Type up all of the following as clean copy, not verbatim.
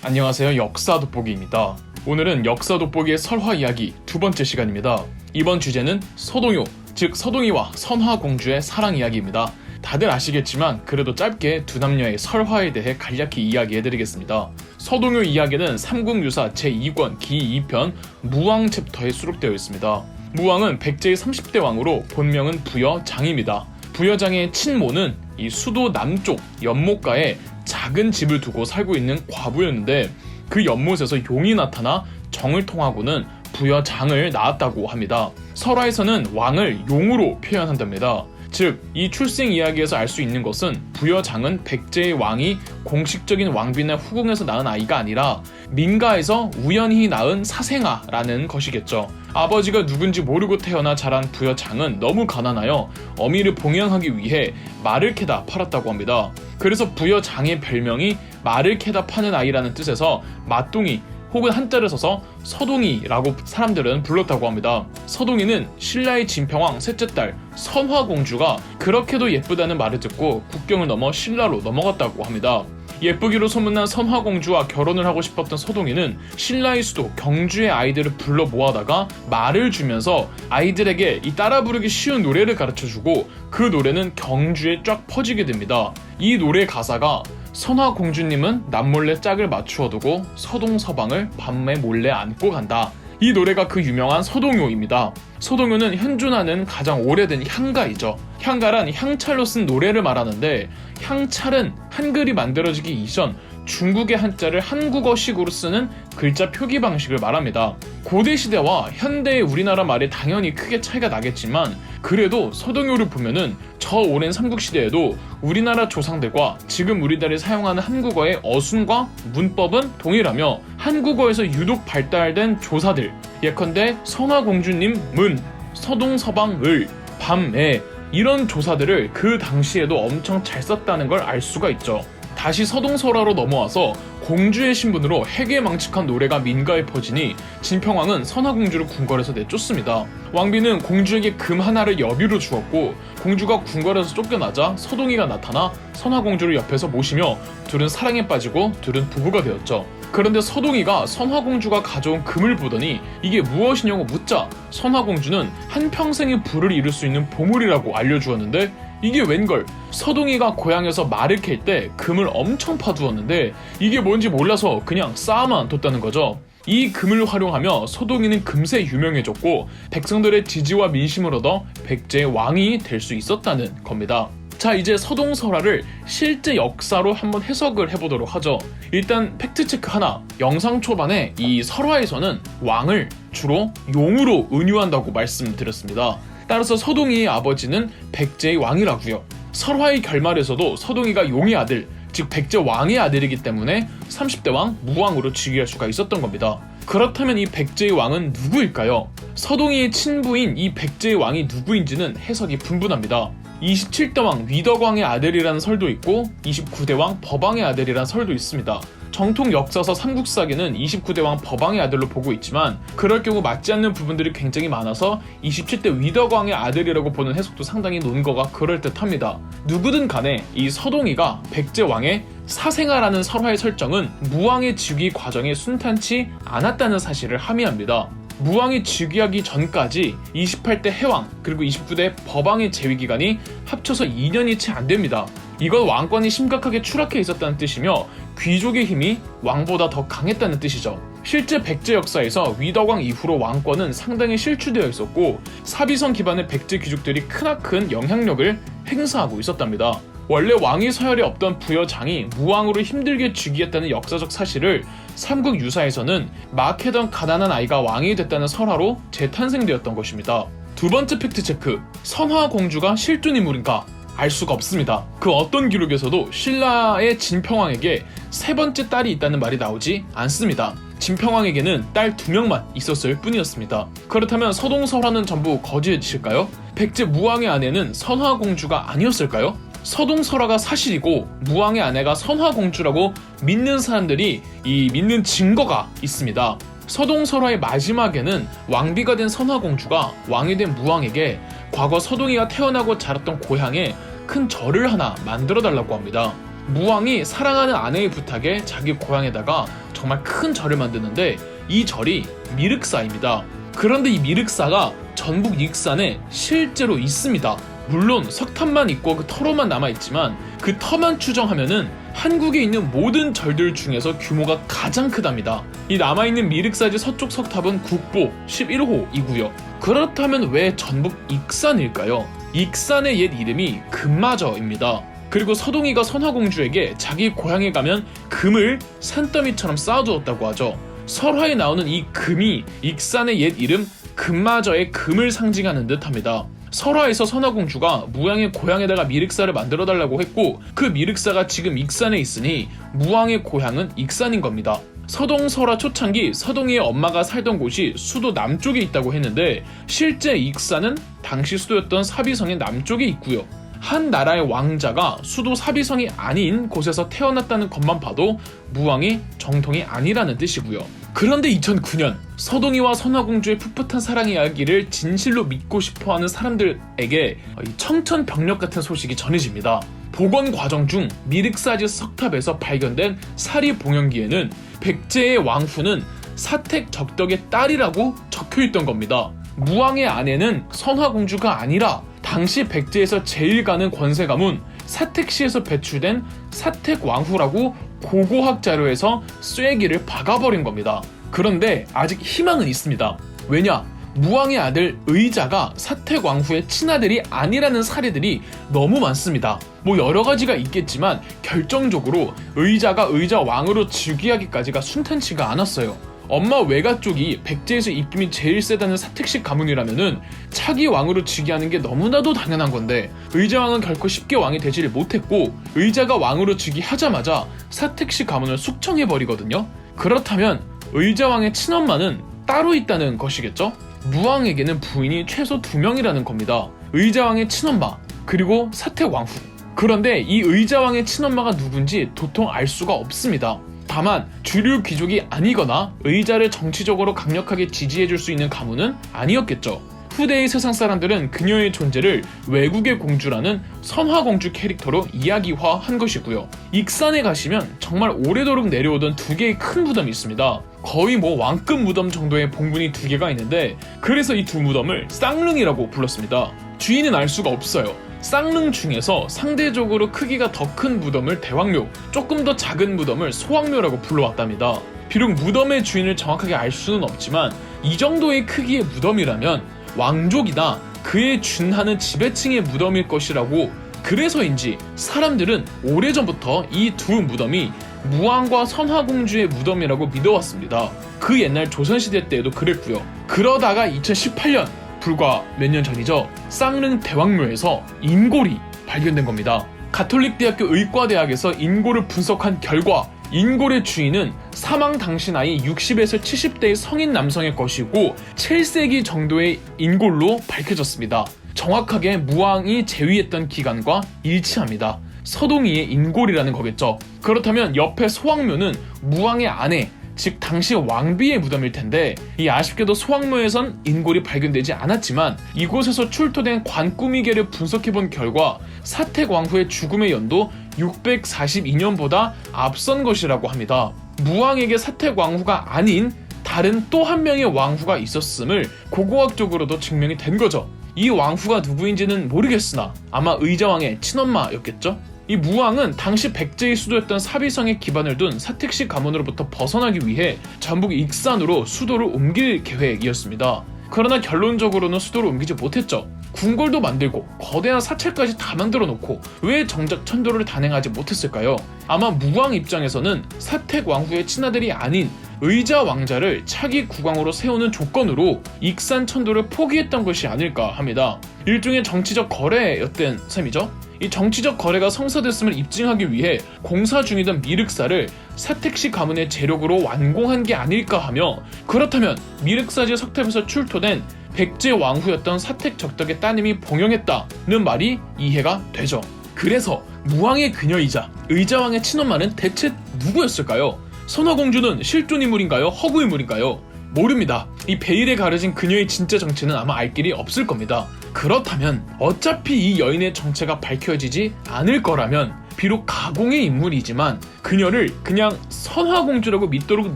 안녕하세요, 역사 돋보기입니다. 오늘은 역사 돋보기의 설화 이야기 두 번째 시간입니다. 이번 주제는 서동요, 즉 서동이와 선화공주의 사랑 이야기입니다. 다들 아시겠지만 그래도 짧게 두 남녀의 설화에 대해 간략히 이야기해드리겠습니다. 서동요 이야기는 삼국유사 제2권 기2편 무왕 챕터에 수록되어 있습니다. 무왕은 백제의 30대 왕으로 본명은 부여장입니다. 부여장의 친모는 이 수도 남쪽 연못가에 작은 집을 두고 살고 있는 과부였는데, 그 연못에서 용이 나타나 정을 통하고는 부여장을 낳았다고 합니다. 설화에서는 왕을 용으로 표현한답니다. 즉, 이 출생 이야기에서 알 수 있는 것은 부여장은 백제의 왕이 공식적인 왕비나 후궁에서 낳은 아이가 아니라 민가에서 우연히 낳은 사생아라는 것이겠죠. 아버지가 누군지 모르고 태어나 자란 부여장은 너무 가난하여 어미를 봉양하기 위해 말을 캐다 팔았다고 합니다. 그래서 부여장의 별명이 말을 캐다 파는 아이라는 뜻에서 마똥이 혹은 한자를 써서 서동이라고 사람들은 불렀다고 합니다. 서동이는 신라의 진평왕 셋째 딸 선화공주가 그렇게도 예쁘다는 말을 듣고 국경을 넘어 신라로 넘어갔다고 합니다. 예쁘기로 소문난 선화공주와 결혼을 하고 싶었던 서동이는 신라의 수도 경주의 아이들을 불러 모아다가 말을 주면서 아이들에게 이 따라 부르기 쉬운 노래를 가르쳐주고, 그 노래는 경주에 쫙 퍼지게 됩니다. 이 노래 가사가 선화공주님은 남몰래 짝을 맞추어 두고 서동서방을 밤에 몰래 안고 간다. 이 노래가 그 유명한 서동요입니다. 서동요는 현존하는 가장 오래된 향가이죠. 향가란 향찰로 쓴 노래를 말하는데, 향찰은 한글이 만들어지기 이전 중국의 한자를 한국어식으로 쓰는 글자 표기 방식을 말합니다. 고대 시대와 현대의 우리나라 말이 당연히 크게 차이가 나겠지만, 그래도 서동요를 보면은 저 오랜 삼국시대에도 우리나라 조상들과 지금 우리들이 사용하는 한국어의 어순과 문법은 동일하며, 한국어에서 유독 발달된 조사들, 예컨대 선화공주님 문, 서동서방 을, 밤에, 이런 조사들을 그 당시에도 엄청 잘 썼다는 걸 알 수가 있죠. 다시 서동설화로 넘어와서 공주의 신분으로 해괴망측한 노래가 민가에 퍼지니 진평왕은 선화공주를 궁궐에서 내쫓습니다. 왕비는 공주에게 금 하나를 여비로 주었고, 공주가 궁궐에서 쫓겨나자 서동이가 나타나 선화공주를 옆에서 모시며 둘은 사랑에 빠지고 둘은 부부가 되었죠. 그런데 서동이가 선화공주가 가져온 금을 보더니 이게 무엇이냐고 묻자 선화공주는 한평생의 부를 이룰 수 있는 보물이라고 알려주었는데, 이게 웬걸? 서동이가 고향에서 말을 캘 때 금을 엄청 파두었는데 이게 뭔지 몰라서 그냥 쌓아만 뒀다는 거죠. 이 금을 활용하며 서동이는 금세 유명해졌고 백성들의 지지와 민심을 얻어 백제의 왕이 될 수 있었다는 겁니다. 자, 이제 서동설화를 실제 역사로 한번 해석을 해보도록 하죠. 일단 팩트체크 하나. 영상 초반에 이 설화에서는 왕을 주로 용으로 은유한다고 말씀드렸습니다. 따라서 서동이의 아버지는 백제의 왕이라고요. 설화의 결말에서도 서동이가 용의 아들, 즉 백제 왕의 아들이기 때문에 30대 왕 무왕으로 즉위할 수가 있었던 겁니다. 그렇다면 이 백제의 왕은 누구일까요? 서동이의 친부인 이 백제의 왕이 누구인지는 해석이 분분합니다. 27대 왕 위덕왕의 아들이라는 설도 있고 29대 왕 법왕의 아들이라는 설도 있습니다. 정통 역사서 삼국사기는 29대 왕 법왕의 아들로 보고 있지만, 그럴 경우 맞지 않는 부분들이 굉장히 많아서 27대 위덕왕의 아들이라고 보는 해석도 상당히 논거가 그럴듯합니다. 누구든 간에 이 서동이가 백제 왕의 사생아라는 설화의 설정은 무왕의 즉위 과정에 순탄치 않았다는 사실을 함의합니다. 무왕이 즉위하기 전까지 28대 해왕 그리고 29대 법왕의 재위 기간이 합쳐서 2년이 채 안 됩니다. 이건 왕권이 심각하게 추락해 있었다는 뜻이며 귀족의 힘이 왕보다 더 강했다는 뜻이죠. 실제 백제 역사에서 위덕왕 이후로 왕권은 상당히 실추되어 있었고 사비선 기반의 백제 귀족들이 크나큰 영향력을 행사하고 있었답니다. 원래 왕위 서열이 없던 부여장이 무왕으로 힘들게 즉위했다는 역사적 사실을 삼국유사에서는 막 해던 가난한 아이가 왕이 됐다는 설화로 재탄생되었던 것입니다. 두 번째 팩트체크. 선화공주가 실존 인물인가? 알 수가 없습니다. 그 어떤 기록에서도 신라의 진평왕에게 세 번째 딸이 있다는 말이 나오지 않습니다. 진평왕에게는 딸 2명만 있었을 뿐이었습니다. 그렇다면 서동설화는 전부 거짓일까요? 백제 무왕의 아내는 선화공주가 아니었을까요? 서동설화가 사실이고 무왕의 아내가 선화공주라고 믿는 사람들이 이 믿는 증거가 있습니다. 서동설화의 마지막에는 왕비가 된 선화공주가 왕이 된 무왕에게 과거 서동이가 태어나고 자랐던 고향에 큰 절을 하나 만들어 달라고 합니다. 무왕이 사랑하는 아내의 부탁에 자기 고향에다가 정말 큰 절을 만드는데 이 절이 미륵사입니다. 그런데 이 미륵사가 전북 익산에 실제로 있습니다. 물론 석탑만 있고 그 터로만 남아있지만 그 터만 추정하면은 한국에 있는 모든 절들 중에서 규모가 가장 크답니다. 이 남아있는 미륵사지 서쪽 석탑은 국보 11호이고요. 그렇다면 왜 전북 익산일까요? 익산의 옛 이름이 금마저입니다. 그리고 서동이가 선화공주에게 자기 고향에 가면 금을 산더미처럼 쌓아두었다고 하죠. 설화에 나오는 이 금이 익산의 옛 이름 금마저의 금을 상징하는 듯 합니다. 설화에서 선화공주가 무왕의 고향에다가 미륵사를 만들어달라고 했고 그 미륵사가 지금 익산에 있으니 무왕의 고향은 익산인 겁니다. 서동 설화 초창기 서동이의 엄마가 살던 곳이 수도 남쪽에 있다고 했는데 실제 익산은 당시 수도였던 사비성의 남쪽에 있고요. 한 나라의 왕자가 수도 사비성이 아닌 곳에서 태어났다는 것만 봐도 무왕이 정통이 아니라는 뜻이고요. 그런데 2009년 서동이와 선화공주의 풋풋한 사랑 이야기를 진실로 믿고 싶어하는 사람들에게 청천벽력 같은 소식이 전해집니다. 복원 과정 중 미륵사지 석탑에서 발견된 사리봉연기에는 백제의 왕후는 사택 적덕의 딸이라고 적혀있던 겁니다. 무왕의 아내는 선화공주가 아니라 당시 백제에서 제일 가는 권세 가문 사택시에서 배출된 사택왕후라고 고고학 자료에서 쐐기를 박아버린 겁니다. 그런데 아직 희망은 있습니다. 왜냐? 무왕의 아들 의자가 사택왕후의 친아들이 아니라는 사례들이 너무 많습니다. 뭐 여러 가지가 있겠지만 결정적으로 의자가 의자왕으로 즉위하기까지가 순탄치가 않았어요. 엄마 외가 쪽이 백제에서 입김이 제일 세다는 사택식 가문이라면은 차기 왕으로 즉위하는 게 너무나도 당연한 건데 의자왕은 결코 쉽게 왕이 되지를 못했고 의자가 왕으로 즉위하자마자 사택식 가문을 숙청해버리거든요. 그렇다면 의자왕의 친엄마는 따로 있다는 것이겠죠? 무왕에게는 부인이 최소 2명이라는 겁니다. 의자왕의 친엄마 그리고 사택왕후. 그런데 이 의자왕의 친엄마가 누군지 도통 알 수가 없습니다. 다만 주류 귀족이 아니거나 의자를 정치적으로 강력하게 지지해줄 수 있는 가문은 아니었겠죠. 후대의 세상 사람들은 그녀의 존재를 외국의 공주라는 선화공주 캐릭터로 이야기화한 것이고요. 익산에 가시면 정말 오래도록 내려오던 2개의 큰 무덤이 있습니다. 거의 뭐 왕급 무덤 정도의 봉분이 2개가 있는데 그래서 이 2 무덤을 쌍릉이라고 불렀습니다. 주인은 알 수가 없어요. 쌍릉 중에서 상대적으로 크기가 더 큰 무덤을 대왕묘, 조금 더 작은 무덤을 소왕묘라고 불러왔답니다. 비록 무덤의 주인을 정확하게 알 수는 없지만 이 정도의 크기의 무덤이라면 왕족이나 그에 준하는 지배층의 무덤일 것이라고 그래서인지 사람들은 오래전부터 이 2 무덤이 무왕과 선화공주의 무덤이라고 믿어왔습니다. 그 옛날 조선시대 때에도 그랬고요. 그러다가 2018년 불과 몇 년 전이죠. 쌍릉 대왕묘에서 인골이 발견된 겁니다. 가톨릭대학교 의과대학에서 인골을 분석한 결과 인골의 주인은 사망 당시 나이 60에서 70대의 성인 남성의 것이고 7세기 정도의 인골로 밝혀졌습니다. 정확하게 무왕이 재위했던 기간과 일치합니다. 서동이의 인골이라는 거겠죠. 그렇다면 옆에 소왕묘는 무왕의 아내, 즉 당시 왕비의 무덤일 텐데 이 아쉽게도 소왕묘에선 인골이 발견되지 않았지만 이곳에서 출토된 관꾸미계를 분석해본 결과 사택왕후의 죽음의 연도 642년보다 앞선 것이라고 합니다. 무왕에게 사택왕후가 아닌 다른 또 한 명의 왕후가 있었음을 고고학적으로도 증명이 된 거죠. 이 왕후가 누구인지는 모르겠으나 아마 의자왕의 친엄마였겠죠? 이 무왕은 당시 백제의 수도였던 사비성에 기반을 둔 사택식 가문으로부터 벗어나기 위해 전북 익산으로 수도를 옮길 계획이었습니다. 그러나 결론적으로는 수도를 옮기지 못했죠. 궁궐도 만들고 거대한 사찰까지 다 만들어 놓고 왜 정작 천도를 단행하지 못했을까요? 아마 무왕 입장에서는 사택 왕후의 친아들이 아닌 의자 왕자를 차기 국왕으로 세우는 조건으로 익산 천도를 포기했던 것이 아닐까 합니다. 일종의 정치적 거래였던 셈이죠. 이 정치적 거래가 성사됐음을 입증하기 위해 공사 중이던 미륵사를 사택시 가문의 재력으로 완공한 게 아닐까 하며 그렇다면 미륵사지 석탑에서 출토된 백제 왕후였던 사택 적덕의 따님이 봉영했다는 말이 이해가 되죠. 그래서 무왕의 그녀이자 의자왕의 친엄마는 대체 누구였을까요? 선화공주는 실존 인물인가요? 허구 인물인가요? 모릅니다. 이 베일에 가려진 그녀의 진짜 정체는 아마 알 길이 없을 겁니다. 그렇다면 어차피 이 여인의 정체가 밝혀지지 않을 거라면 비록 가공의 인물이지만 그녀를 그냥 선화공주라고 믿도록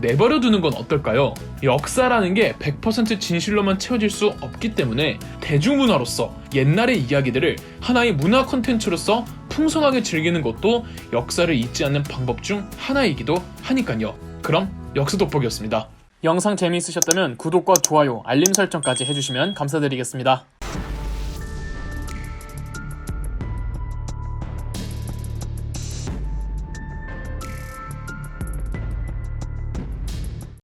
내버려 두는 건 어떨까요? 역사라는 게 100% 진실로만 채워질 수 없기 때문에 대중문화로서 옛날의 이야기들을 하나의 문화 콘텐츠로서 풍성하게 즐기는 것도 역사를 잊지 않는 방법 중 하나이기도 하니까요. 그럼 역사 돋보기였습니다. 영상 재미있으셨다면 구독과 좋아요, 알림 설정까지 해주시면 감사드리겠습니다.